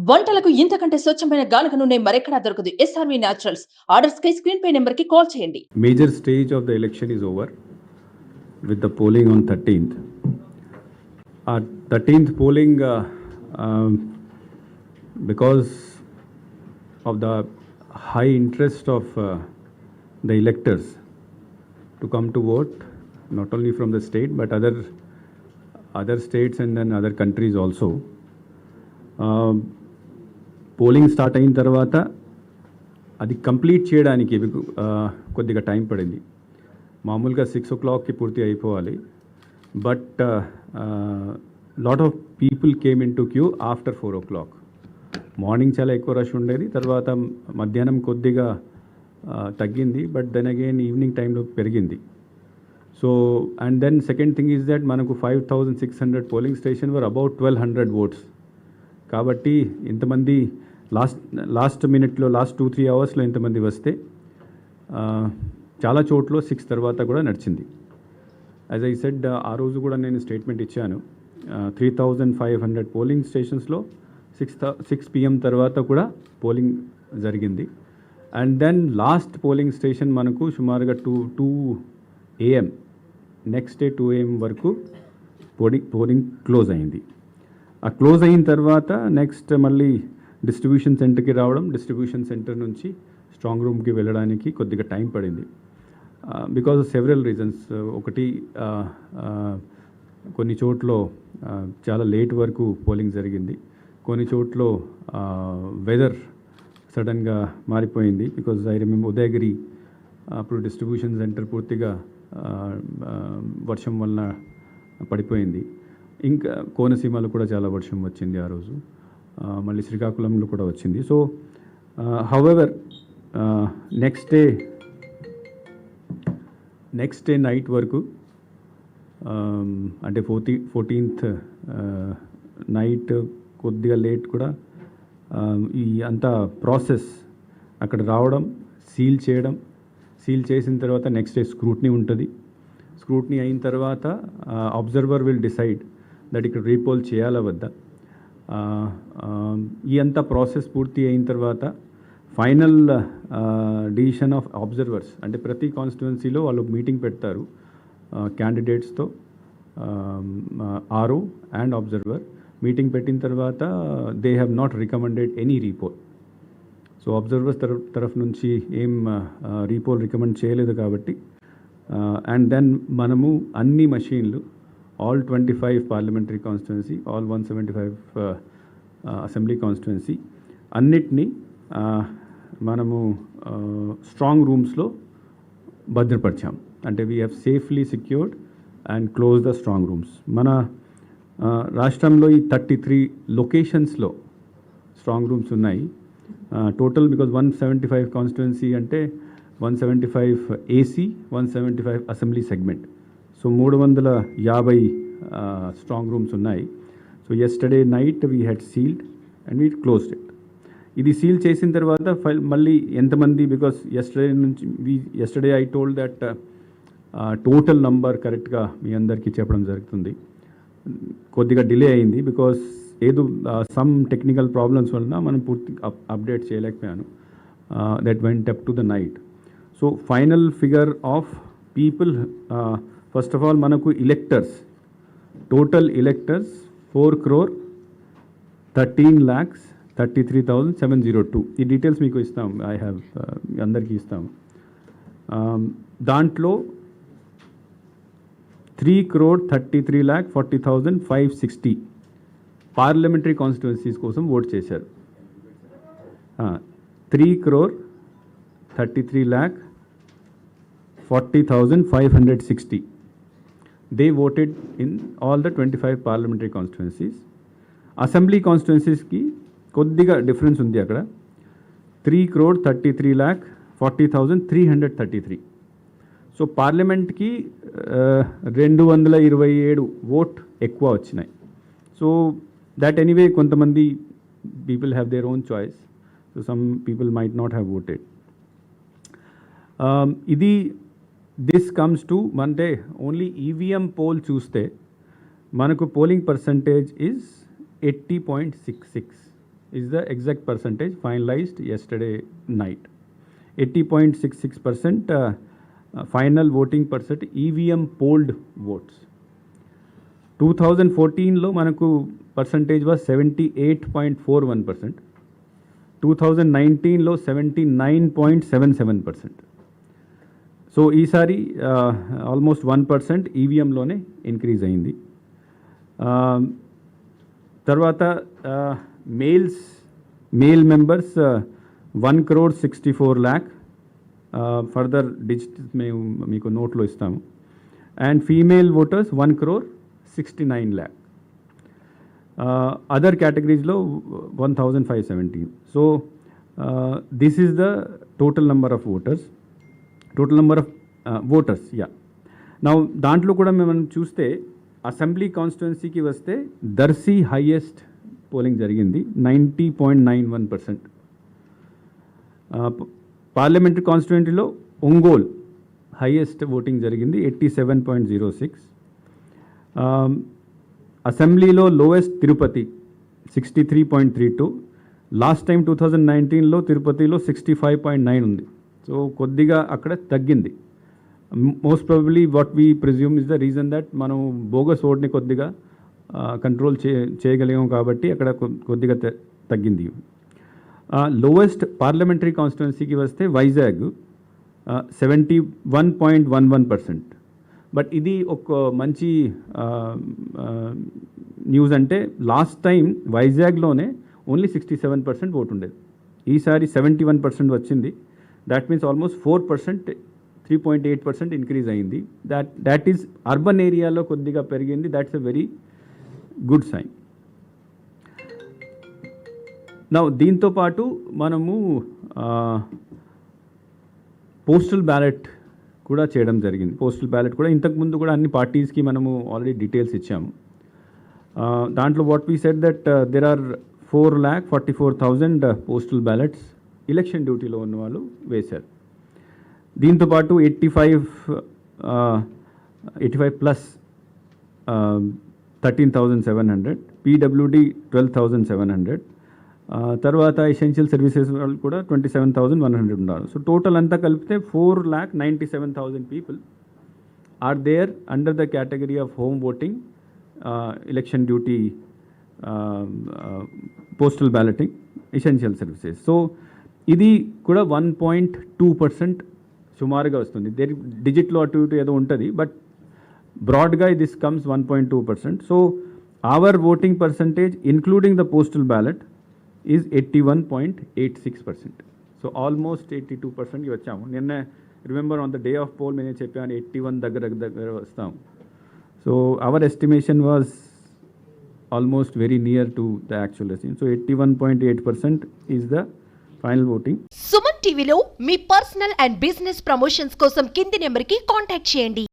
వంటలకు ఇంతకంటే స్వచ్ఛమైన గానుగ నూనె మరెక్కడా దొరకదు. SRV naturals. ఆర్డర్స్ కై స్క్రీన్ పై నెంబర్ కి కాల్ చేయండి. Major stage of the election is over with the polling on 13th. Our 13th polling, because of the high interest of the electors to come to vote, not only from the state but other states and then other countries also. Polling start అయిన తర్వాత అది complete చేయడానికి కొద్దిగా time పడింది. మామూలుగా 6 o'clockకి పూర్తి అయిపోవాలి. But lot of people came in to queue after 4 o'clock. Morning చాలా ఎక్కువ రష్ ఉండేది, తర్వాత మధ్యాహ్నం కొద్దిగా తగ్గింది, బట్ దెన్ అగైన్ ఈవినింగ్ టైంలో పెరిగింది. So and then second thing is that మనకు 5,600 polling station were about 1,200 votes. కాబట్టి ఇంతమంది లాస్ట్ మినిట్లో లాస్ట్ 2-3 అవర్స్లో ఇంతమంది వస్తే చాలా చోట్ల 6 తర్వాత కూడా నడిచింది. యాజ్ ఐ సెడ్, ఆ రోజు కూడా నేను స్టేట్మెంట్ ఇచ్చాను. 3,500 పోలింగ్ స్టేషన్స్లో 6 PM తర్వాత కూడా పోలింగ్ జరిగింది. And then last polling station మనకు సుమారుగా 2 AM, నెక్స్ట్ డే 2 AM వరకు పోలింగ్ క్లోజ్ అయింది. ఆ క్లోజ్ అయిన తర్వాత నెక్స్ట్ మళ్ళీ డిస్ట్రిబ్యూషన్ సెంటర్కి రావడం, డిస్ట్రిబ్యూషన్ సెంటర్ నుంచి స్ట్రాంగ్ రూమ్కి వెళ్ళడానికి కొద్దిగా టైం పడింది. Because of several reasons. ఒకటి, కొన్ని చోట్ల చాలా లేట్ వరకు పోలింగ్ జరిగింది. కొన్ని చోట్ల వెదర్ సడన్గా మారిపోయింది. బికాజ్ ఐ రిమెంబర్ ఉదయగిరి అప్పుడు డిస్ట్రిబ్యూషన్ సెంటర్ పూర్తిగా వర్షం వలన పడిపోయింది. ఇంకా కోనసీమలో కూడా చాలా వర్షం వచ్చింది ఆ రోజు. మళ్ళీ శ్రీకాకుళంలో కూడా వచ్చింది. So however next day night వరకు, అంటే 14th నైట్ కొద్దిగా లేట్ కూడా ఈ అంతా ప్రాసెస్ అక్కడ రావడం, సీల్ చేయడం, సీల్ చేసిన తర్వాత నెక్స్ట్ డే స్క్రూట్నీ ఉంటుంది. స్క్రూట్నీ అయిన తర్వాత అబ్జర్వర్ విల్ డిసైడ్ దట్ ఇక్కడ రీపోల్ చేయాలా వద్దా. ఈ అంతా ప్రాసెస్ పూర్తి అయిన తర్వాత ఫైనల్ డిసిషన్ ఆఫ్ అబ్జర్వర్స్, అంటే ప్రతి కాన్స్టిట్యువెన్సీలో వాళ్ళు మీటింగ్ పెడతారు క్యాండిడేట్స్తో, ఆర్ఓ అండ్ అబ్జర్వర్. మీటింగ్ పెట్టిన తర్వాత they have not recommended any repoll. So observers తరఫు నుంచి ఏం రీపోల్ రికమెండ్ చేయలేదు కాబట్టి, అండ్ దెన్ మనము అన్ని మషీన్లు, all 25 parliamentary constituency, all 175 assembly constituency అన్నిటినీ మనము స్ట్రాంగ్ రూమ్స్లో భద్రపరిచాం. అంటే we have safely secured and close the strong rooms. మన రాష్ట్రంలో ఈ 33 లొకేషన్స్లో స్ట్రాంగ్ రూమ్స్ ఉన్నాయి టోటల్. బికాజ్ 175 కాన్స్టిట్యువెన్సీ అంటే 175 AC, 175 assembly segment. So 350 strong rooms ఉన్నాయి. So yesterday night we had sealed and we closed it. ఇది సీల్ చేసిన తర్వాత మళ్ళీ ఎంతమంది, because yesterday I told that total number కరెక్ట్గా మీ అందరికీ చెప్పడం జరుగుతుంది. కొద్దిగా డిలే అయింది బికాస్ ఏదో సమ్ టెక్నికల్ ప్రాబ్లమ్స్ వలన మనం పూర్తి అప్డేట్ చేయలేకపోయాను. That went up to the night. So final figure of people, first of all మనకు ఎలెక్టర్స్, టోటల్ ఎలెక్టర్స్ 4,13,33,702. ఈ డీటెయిల్స్ మీకు ఇస్తాం, ఐ హ్యావ్ అందరికీ ఇస్తాం. దాంట్లో 3,33,40,560 పార్లమెంటరీ కాన్స్టిట్యువెన్సీస్ కోసం ఓట్ చేశారు. 3,33,40,560 they voted in all the 25 parliamentary constituencies. Assembly కాన్స్టిట్యువెన్సీస్కి కొద్దిగా డిఫరెన్స్ ఉంది. అక్కడ 3,33,40,333. సో పార్లమెంట్కి 227 ఓట్ ఎక్కువ వచ్చినాయి. సో దట్ ఎనీవే కొంతమంది people have their own choice. So some people might not have voted. ఇది దిస్ కమ్స్ టు అంటే ఓన్లీ ఈవీఎం పోల్ చూస్తే మనకు polling percentage is 80.66. is the exact percentage finalized yesterday night. 80.66% final voting percent EVM polled votes. 2014లో మనకు percentage was 78.41%. 2019లో 79.77%. So ఈసారి almost 1% ఈవీఎంలోనే increase అయింది. తర్వాత male members 1,64 lakh, further digit మేము మీకు నోట్లో ఇస్తాము. And female voters 1,69 lakh. Other కేటగిరీస్లో 1,517. So this is the total number of voters. నా దాంట్లో కూడా మనం చూస్తే అసెంబ్లీ కాన్స్టిట్యున్సీకి వస్తే దర్శి హైయెస్ట్ పోలింగ్ జరిగింది 90.91%. పార్లమెంటరీ కాన్స్టిట్యుయెంటీలో ఒంగోల్ హైయెస్ట్ ఓటింగ్ జరిగింది 87.06. అసెంబ్లీలో లోయెస్ట్ తిరుపతి 63.32. లాస్ట్ టైం 2019లో తిరుపతిలో 65.9 ఉంది. సో కొద్దిగా అక్కడ తగ్గింది. Most probably what we presume is the reason that మనం బోగస్ ఓట్ని కొద్దిగా కంట్రోల్ చేయగలిగాం కాబట్టి అక్కడ కొద్దిగా తగ్గింది. లోవెస్ట్ పార్లమెంటరీ కాన్స్టిట్యున్సీకి వస్తే వైజాగ్ 71.11%. బట్ ఇది ఒక మంచి న్యూస్. అంటే లాస్ట్ టైం వైజాగ్లోనే ఓన్లీ 67% ఓటు ఉండేది. ఈసారి 71% వచ్చింది. దాట్ మీన్స్ ఆల్మోస్ట్ 4%, 3.8% ఇంక్రీజ్ అయింది. దాట్ ఈజ్ అర్బన్ ఏరియాలో కొద్దిగా పెరిగింది. That's a very good sign. నా దీంతో పాటు మనము పోస్టల్ బ్యాలెట్ కూడా చేయడం జరిగింది. పోస్టల్ బ్యాలెట్ కూడా ఇంతకుముందు కూడా అన్ని పార్టీస్కి మనము ఆల్రెడీ డీటెయిల్స్ ఇచ్చాము. దాంట్లో what we said that there are 4,44,000 postal ballots election డ్యూటీలో ఉన్న వాళ్ళు వేశారు. దీంతోపాటు 85 ప్లస్ 13,700, పీడబ్ల్యూడి 12,700, తర్వాత ఎసెన్షియల్ సర్వీసెస్ వాళ్ళు కూడా 27,100 ఉన్నారు. సో టోటల్ అంతా కలిపితే 4,97,000 people are there under the category of home voting, election duty, postal balloting, essential services. So ఇది కూడా 1.2% సుమారుగా వస్తుంది. డిజిట్లో అటు ఇటు ఏదో ఉంటుంది, బట్ బ్రాడ్గా this comes 1.2%. So our voting percentage including the postal ballot is 81.86%. So almost 82%కి వచ్చాము. నిన్న remember on the day of poll నేను చెప్పాను 81 దగ్గర వస్తాము. So our estimation was almost very near to the actual estimation. So 81.8% is the final voting. Suman టీవీలో మీ personal and business promotions కోసం కింది నెంబర్కి కాంటాక్ట్ చేయండి.